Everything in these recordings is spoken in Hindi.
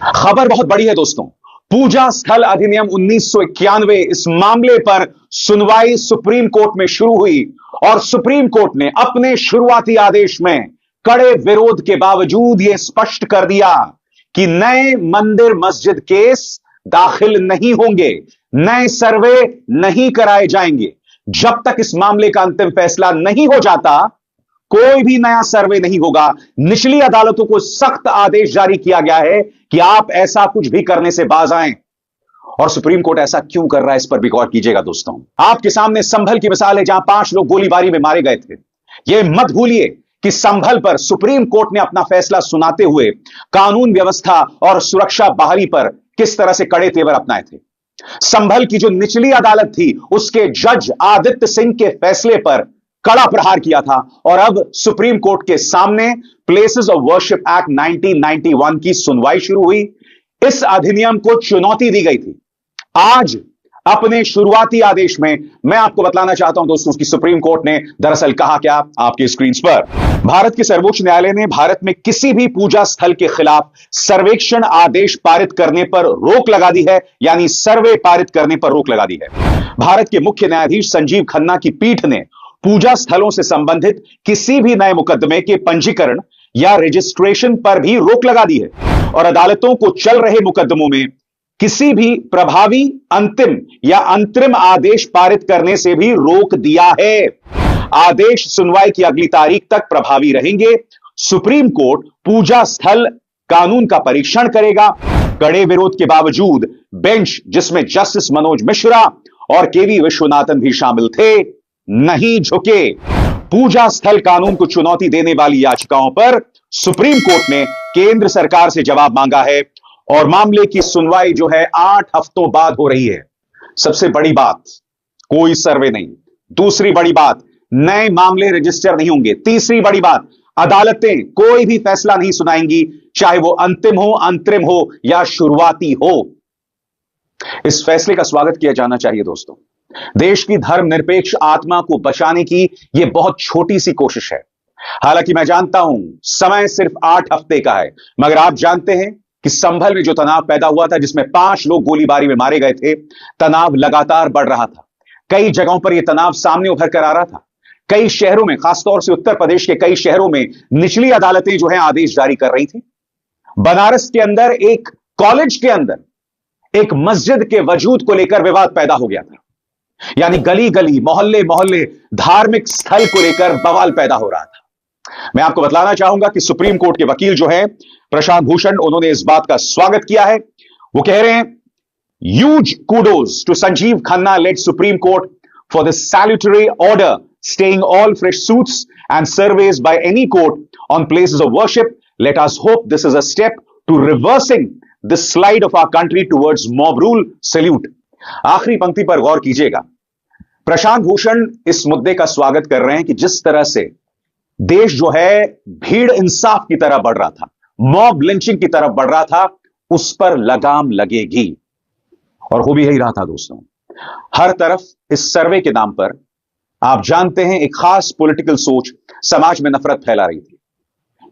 खबर बहुत बड़ी है दोस्तों। पूजा स्थल अधिनियम 1991 इस मामले पर सुनवाई सुप्रीम कोर्ट में शुरू हुई और सुप्रीम कोर्ट ने अपने शुरुआती आदेश में कड़े विरोध के बावजूद यह स्पष्ट कर दिया कि नए मंदिर मस्जिद केस दाखिल नहीं होंगे, नए सर्वे नहीं कराए जाएंगे। जब तक इस मामले का अंतिम फैसला नहीं हो जाता, कोई भी नया सर्वे नहीं होगा। निचली अदालतों को सख्त आदेश जारी किया गया है कि आप ऐसा कुछ भी करने से बाज आएं। और सुप्रीम कोर्ट ऐसा क्यों कर रहा है, इस पर भी गौर कीजिएगा दोस्तों। आपके सामने संभल की मिसाल है, जहां 5 लोग गोलीबारी में मारे गए थे। यह मत भूलिए कि संभल पर सुप्रीम कोर्ट ने अपना फैसला सुनाते हुए कानून व्यवस्था और सुरक्षा बहाली पर किस तरह से कड़े तेवर अपनाए थे। संभल की जो निचली अदालत थी, उसके जज आदित्य सिंह के फैसले पर कड़ा प्रहार किया था। और अब सुप्रीम कोर्ट के सामने प्लेसेस ऑफ वर्शिप एक्ट 1991 की सुनवाई शुरू हुई। इस अधिनियम को चुनौती दी गई थी। आज अपने शुरुआती आदेश में मैं आपको बतलाना चाहता हूं दोस्तों कि सुप्रीम कोर्ट ने दरअसल कहा क्या, आपके स्क्रीन पर। भारत के सर्वोच्च न्यायालय ने भारत में किसी भी पूजा स्थल के खिलाफ सर्वेक्षण आदेश पारित करने पर रोक लगा दी है, यानी सर्वे पारित करने पर रोक लगा दी है। भारत के मुख्य न्यायाधीश संजीव खन्ना की पीठ ने पूजा स्थलों से संबंधित किसी भी नए मुकदमे के पंजीकरण या रजिस्ट्रेशन पर भी रोक लगा दी है और अदालतों को चल रहे मुकदमों में किसी भी प्रभावी अंतिम या अंतरिम आदेश पारित करने से भी रोक दिया है। आदेश सुनवाई की अगली तारीख तक प्रभावी रहेंगे। सुप्रीम कोर्ट पूजा स्थल कानून का परीक्षण करेगा। कड़े विरोध के बावजूद बेंच, जिसमें जस्टिस मनोज मिश्रा और केवी विश्वनाथन भी शामिल थे, नहीं झुके। पूजा स्थल कानून को चुनौती देने वाली याचिकाओं पर सुप्रीम कोर्ट ने केंद्र सरकार से जवाब मांगा है और मामले की सुनवाई जो है 8 हफ्तों बाद हो रही है। सबसे बड़ी बात, कोई सर्वे नहीं। दूसरी बड़ी बात, नए मामले रजिस्टर नहीं होंगे। तीसरी बड़ी बात, अदालतें कोई भी फैसला नहीं सुनाएंगी, चाहे वो अंतिम हो, अंतरिम हो या शुरुआती हो। इस फैसले का स्वागत किया जाना चाहिए दोस्तों। देश की धर्मनिरपेक्ष आत्मा को बचाने की यह बहुत छोटी सी कोशिश है। हालांकि मैं जानता हूं समय सिर्फ 8 हफ्ते का है, मगर आप जानते हैं कि संभल में जो तनाव पैदा हुआ था, जिसमें 5 लोग गोलीबारी में मारे गए थे, तनाव लगातार बढ़ रहा था। कई जगहों पर यह तनाव सामने उभर कर आ रहा था। कई शहरों में, खासतौर से उत्तर प्रदेश के कई शहरों में निचली अदालतें जो है आदेश जारी कर रही थी। बनारस के अंदर एक कॉलेज के अंदर एक मस्जिद के वजूद को लेकर विवाद पैदा हो गया था, यानी गली गली, मोहल्ले मोहल्ले धार्मिक स्थल को लेकर बवाल पैदा हो रहा था। मैं आपको बतलाना चाहूंगा कि सुप्रीम कोर्ट के वकील जो है प्रशांत भूषण, उन्होंने इस बात का स्वागत किया है। वो कह रहे हैं, huge kudos to Sanjiv Khanna led supreme court for the salutary order staying all fresh suits and surveys by any court on places of worship. Let us hope this is a step to reversing the slide of our country towards mob rule. Salute. आखिरी पंक्ति पर गौर कीजिएगा। प्रशांत भूषण इस मुद्दे का स्वागत कर रहे हैं कि जिस तरह से देश जो है भीड़ इंसाफ की तरफ बढ़ रहा था, मॉब लिंचिंग की तरफ बढ़ रहा था, उस पर लगाम लगेगी। और हो भी यही रहा था दोस्तों। हर तरफ इस सर्वे के नाम पर आप जानते हैं एक खास पॉलिटिकल सोच समाज में नफरत फैला रही थी,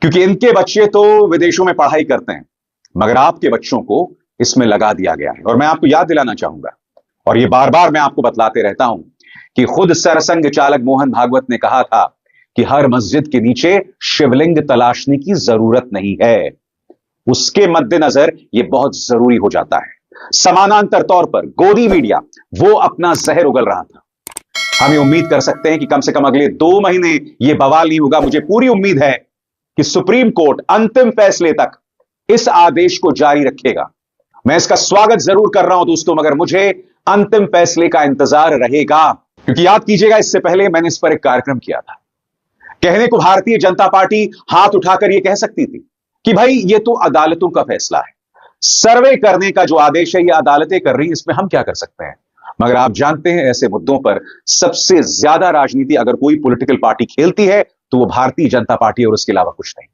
क्योंकि इनके बच्चे तो विदेशों में पढ़ाई करते हैं, मगर आपके बच्चों को इसमें लगा दिया गया है। और मैं आपको याद दिलाना चाहूंगा, और यह बार बार मैं आपको बतलाते रहता हूं, कि खुद सरसंघ चालक मोहन भागवत ने कहा था कि हर मस्जिद के नीचे शिवलिंग तलाशने की जरूरत नहीं है। उसके मद्देनजर यह बहुत जरूरी हो जाता है। समानांतर तौर पर गोदी मीडिया वो अपना जहर उगल रहा था। हम ये उम्मीद कर सकते हैं कि कम से कम अगले 2 महीने यह बवाल नहीं होगा। मुझे पूरी उम्मीद है कि सुप्रीम कोर्ट अंतिम फैसले तक इस आदेश को जारी रखेगा। मैं इसका स्वागत जरूर कर रहा हूं दोस्तों, मगर मुझे अंतिम फैसले का इंतजार रहेगा। क्योंकि याद कीजिएगा, इससे पहले मैंने इस पर एक कार्यक्रम किया था। कहने को भारतीय जनता पार्टी हाथ उठाकर यह कह सकती थी कि भाई ये तो अदालतों का फैसला है, सर्वे करने का जो आदेश है ये अदालतें कर रही हैं, इसमें हम क्या कर सकते हैं। मगर आप जानते हैं ऐसे मुद्दों पर सबसे ज्यादा राजनीति अगर कोई पॉलिटिकल पार्टी खेलती है तो वो भारतीय जनता पार्टी और उसके अलावा कुछ नहीं।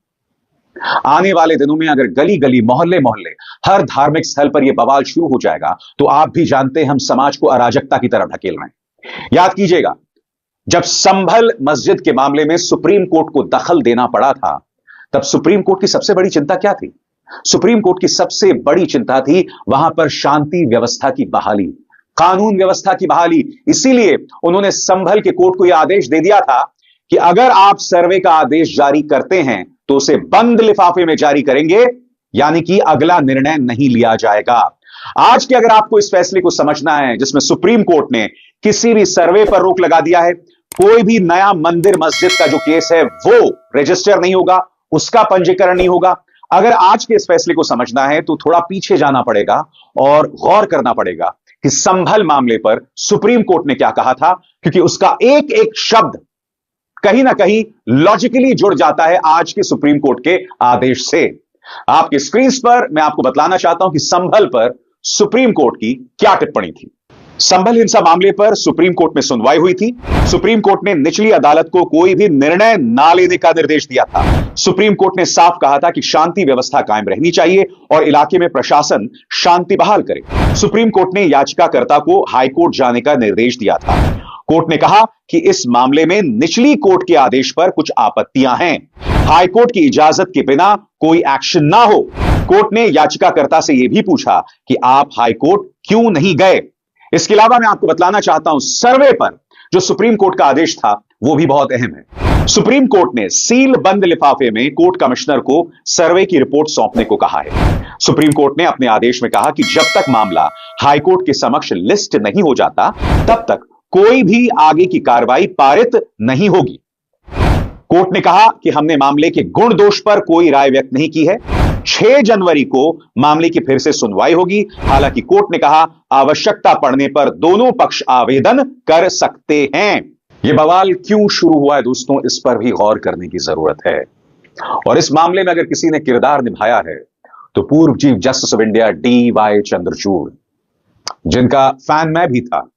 आने वाले दिनों में अगर गली गली, मोहल्ले मोहल्ले, हर धार्मिक स्थल पर यह बवाल शुरू हो जाएगा तो आप भी जानते हैं हम समाज को अराजकता की तरफ ढकेल रहे हैं। याद कीजिएगा, जब संभल मस्जिद के मामले में सुप्रीम कोर्ट को दखल देना पड़ा था, तब सुप्रीम कोर्ट की सबसे बड़ी चिंता क्या थी? सुप्रीम कोर्ट की सबसे बड़ी चिंता थी वहां पर शांति व्यवस्था की बहाली, कानून व्यवस्था की बहाली। इसीलिए उन्होंने संभल के कोर्ट को यह आदेश दे दिया था कि अगर आप सर्वे का आदेश जारी करते हैं तो उसे बंद लिफाफे में जारी करेंगे, यानी कि अगला निर्णय नहीं लिया जाएगा। आज के अगर आपको इस फैसले को समझना है जिसमें सुप्रीम कोर्ट ने किसी भी सर्वे पर रोक लगा दिया है, कोई भी नया मंदिर मस्जिद का जो केस है वो रजिस्टर नहीं होगा, उसका पंजीकरण नहीं होगा। अगर आज के इस फैसले को समझना है तो थोड़ा पीछे जाना पड़ेगा और गौर करना पड़ेगा कि संभल मामले पर सुप्रीम कोर्ट ने क्या कहा था, क्योंकि उसका एक एक शब्द कहीं ना कहीं लॉजिकली जुड़ जाता है आज के सुप्रीम कोर्ट के आदेश से। आपके स्क्रीन पर मैं आपको बतलाना चाहता हूं कि संभल पर सुप्रीम कोर्ट की क्या टिप्पणी थी। संभल हिंसा मामले पर सुप्रीम कोर्ट में सुनवाई हुई थी। सुप्रीम कोर्ट ने निचली अदालत को कोई भी निर्णय ना लेने का निर्देश दिया था। सुप्रीम कोर्ट ने साफ कहा था कि शांति व्यवस्था कायम रहनी चाहिए और इलाके में प्रशासन शांति बहाल करे। सुप्रीम कोर्ट ने याचिकाकर्ता को हाईकोर्ट जाने का निर्देश दिया था। कोर्ट ने कहा कि इस मामले में निचली कोर्ट के आदेश पर कुछ आपत्तियां हैं, हाईकोर्ट की इजाजत के बिना कोई एक्शन ना हो। कोर्ट ने याचिकाकर्ता से यह भी पूछा कि आप हाईकोर्ट क्यों नहीं गए। इसके अलावा मैं आपको बतलाना चाहता हूं, सर्वे पर जो सुप्रीम कोर्ट का आदेश था वो भी बहुत अहम है। सुप्रीम कोर्ट ने सील बंद लिफाफे में कोर्ट कमिश्नर को सर्वे की रिपोर्ट सौंपने को कहा है। सुप्रीम कोर्ट ने अपने आदेश में कहा कि जब तक मामला हाईकोर्ट के समक्ष लिस्ट नहीं हो जाता तब तक कोई भी आगे की कार्रवाई पारित नहीं होगी। कोर्ट ने कहा कि हमने मामले के गुण दोष पर कोई राय व्यक्त नहीं की है। 6 जनवरी को मामले की फिर से सुनवाई होगी। हालांकि कोर्ट ने कहा आवश्यकता पड़ने पर दोनों पक्ष आवेदन कर सकते हैं। यह बवाल क्यों शुरू हुआ है दोस्तों, इस पर भी गौर करने की जरूरत है। और इस मामले में अगर किसी ने किरदार निभाया है तो पूर्व chief justice of India DY Chandrachud, जिनका फैन मैं भी था।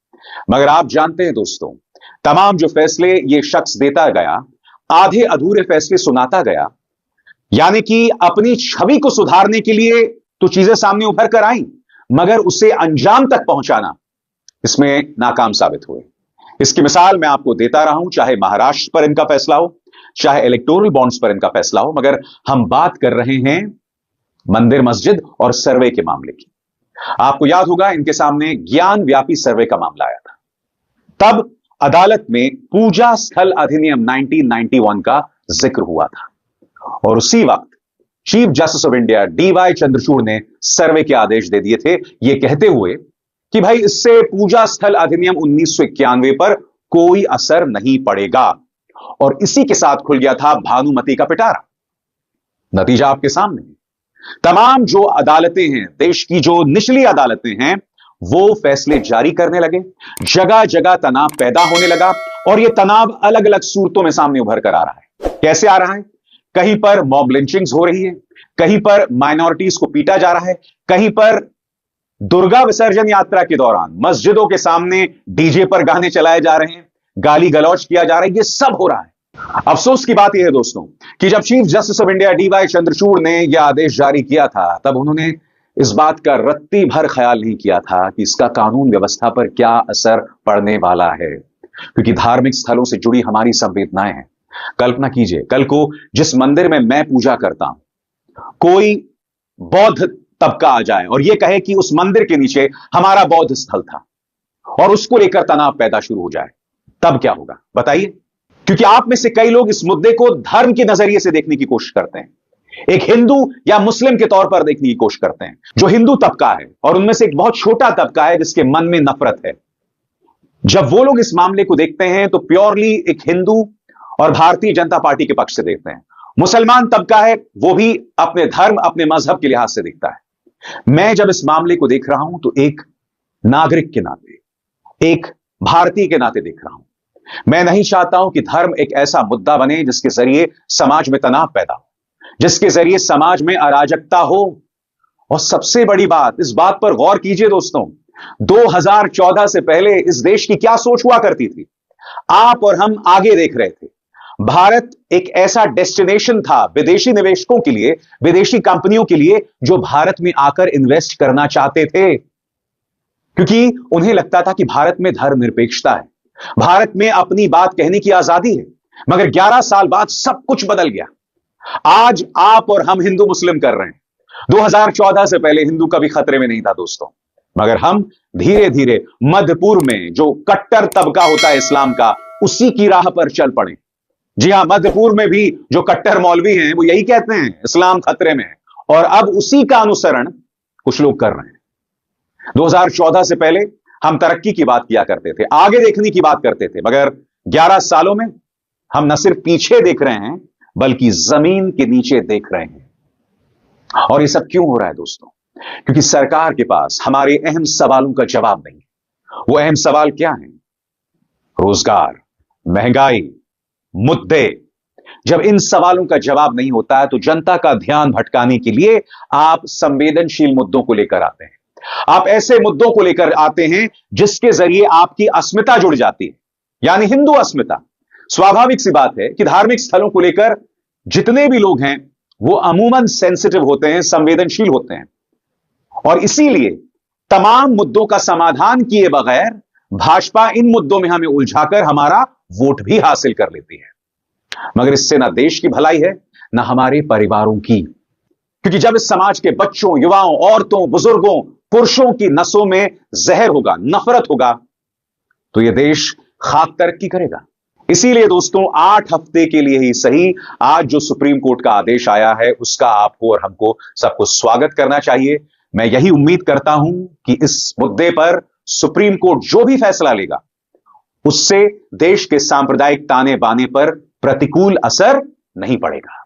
मगर आप जानते हैं दोस्तों, तमाम जो फैसले यह शख्स देता गया, आधे अधूरे फैसले सुनाता गया, यानी कि अपनी छवि को सुधारने के लिए तो चीजें सामने उभर कर आई, मगर उसे अंजाम तक पहुंचाना इसमें नाकाम साबित हुए। इसकी मिसाल मैं आपको देता रहा हूं, चाहे महाराष्ट्र पर इनका फैसला हो, चाहे इलेक्टोरल बॉन्ड्स पर इनका फैसला हो, मगर हम बात कर रहे हैं मंदिर मस्जिद और सर्वे के मामले की। आपको याद होगा इनके सामने ज्ञान व्यापी सर्वे का मामला आया था। तब अदालत में पूजा स्थल अधिनियम 1991 का जिक्र हुआ था और उसी वक्त chief justice of India DY Chandrachud ने सर्वे के आदेश दे दिए थे, यह कहते हुए कि भाई इससे पूजा स्थल अधिनियम 1991 पर कोई असर नहीं पड़ेगा। और इसी के साथ खुल गया था भानुमति का पिटारा। नतीजा आपके सामने है। तमाम जो अदालतें हैं, देश की जो निचली अदालतें हैं, वो फैसले जारी करने लगे। जगह जगह तनाव पैदा होने लगा और यह तनाव अलग अलग सूरतों में सामने उभर कर आ रहा है। कैसे आ रहा है? कहीं पर मॉब लिंचिंग्स हो रही है, कहीं पर माइनॉरिटीज को पीटा जा रहा है, कहीं पर दुर्गा विसर्जन यात्रा के दौरान मस्जिदों के सामने डीजे पर गाने चलाए जा रहे हैं, गाली गलौज किया जा रहा है। यह सब हो रहा है। अफसोस की बात यह है दोस्तों कि जब chief justice of India DY Chandrachud ने यह आदेश जारी किया था तब उन्होंने इस बात का रत्ती भर ख्याल नहीं किया था कि इसका कानून व्यवस्था पर क्या असर पड़ने वाला है, क्योंकि धार्मिक स्थलों से जुड़ी हमारी संवेदनाएं हैं। कल्पना कीजिए, कल को जिस मंदिर में मैं पूजा करता हूं, कोई बौद्ध तबका आ जाए और यह कहे कि उस मंदिर के नीचे हमारा बौद्ध स्थल था और उसको लेकर तनाव पैदा शुरू हो जाए, तब क्या होगा बताइए? क्योंकि आप में से कई लोग इस मुद्दे को धर्म के नजरिए से देखने की कोशिश करते हैं, एक हिंदू या मुस्लिम के तौर पर देखने की कोशिश करते हैं। जो हिंदू तबका है और उनमें से एक बहुत छोटा तबका है जिसके मन में नफरत है, जब वो लोग इस मामले को देखते हैं तो प्योरली एक हिंदू और भारतीय जनता पार्टी के पक्ष से देखते हैं। मुसलमान तबका है वो भी अपने धर्म, अपने मजहब के लिहाज से देखता है। मैं जब इस मामले को देख रहा हूं तो एक नागरिक के नाते, एक भारतीय के नाते देख रहा हूं। मैं नहीं चाहता हूं कि धर्म एक ऐसा मुद्दा बने जिसके जरिए समाज में तनाव पैदा हो, जिसके जरिए समाज में अराजकता हो। और सबसे बड़ी बात, इस बात पर गौर कीजिए दोस्तों, 2014 से पहले इस देश की क्या सोच हुआ करती थी? आप और हम आगे देख रहे थे। भारत एक ऐसा डेस्टिनेशन था विदेशी निवेशकों के लिए, विदेशी कंपनियों के लिए, जो भारत में आकर इन्वेस्ट करना चाहते थे, क्योंकि उन्हें लगता था कि भारत में धर्मनिरपेक्षता है, भारत में अपनी बात कहने की आजादी है। मगर 11 साल बाद सब कुछ बदल गया। आज आप और हम हिंदू मुस्लिम कर रहे हैं, 2014 से पहले हिंदू कभी खतरे में नहीं था दोस्तों, मगर हम धीरे धीरे मध्य पूर्व में जो कट्टर तबका होता है इस्लाम का, उसी की राह पर चल पड़े। जी हां, मध्य पूर्व में भी जो कट्टर मौलवी हैं वो यही कहते हैं इस्लाम खतरे में है, और अब उसी का अनुसरण कुछ लोग कर रहे हैं। 2014 से पहले हम तरक्की की बात किया करते थे, आगे देखने की बात करते थे, मगर 11 सालों में हम न सिर्फ पीछे देख रहे हैं बल्कि जमीन के नीचे देख रहे हैं। और ये सब क्यों हो रहा है दोस्तों? क्योंकि सरकार के पास हमारे अहम सवालों का जवाब नहीं है। वो अहम सवाल क्या है? रोजगार, महंगाई, मुद्दे। जब इन सवालों का जवाब नहीं होता है तो जनता का ध्यान भटकाने के लिए आप संवेदनशील मुद्दों को लेकर आते हैं। आप ऐसे मुद्दों को लेकर आते हैं जिसके जरिए आपकी अस्मिता जुड़ जाती है, यानी हिंदू अस्मिता। स्वाभाविक सी बात है कि धार्मिक स्थलों को लेकर जितने भी लोग हैं वो अमूमन सेंसिटिव होते हैं, संवेदनशील होते हैं, और इसीलिए तमाम मुद्दों का समाधान किए बगैर भाजपा इन मुद्दों में हमें उलझाकर हमारा वोट भी हासिल कर लेती है। मगर इससे ना देश की भलाई है ना हमारे परिवारों की, क्योंकि जब इस समाज के बच्चों, युवाओं, औरतों, बुजुर्गों, पुरुषों की नसों में जहर होगा, नफरत होगा, तो यह देश खाक तरक्की करेगा। इसीलिए दोस्तों 8 हफ्ते के लिए ही सही, आज जो सुप्रीम कोर्ट का आदेश आया है उसका आपको और हमको सबको स्वागत करना चाहिए। मैं यही उम्मीद करता हूं कि इस मुद्दे पर सुप्रीम कोर्ट जो भी फैसला लेगा उससे देश के सांप्रदायिक ताने बाने पर प्रतिकूल असर नहीं पड़ेगा।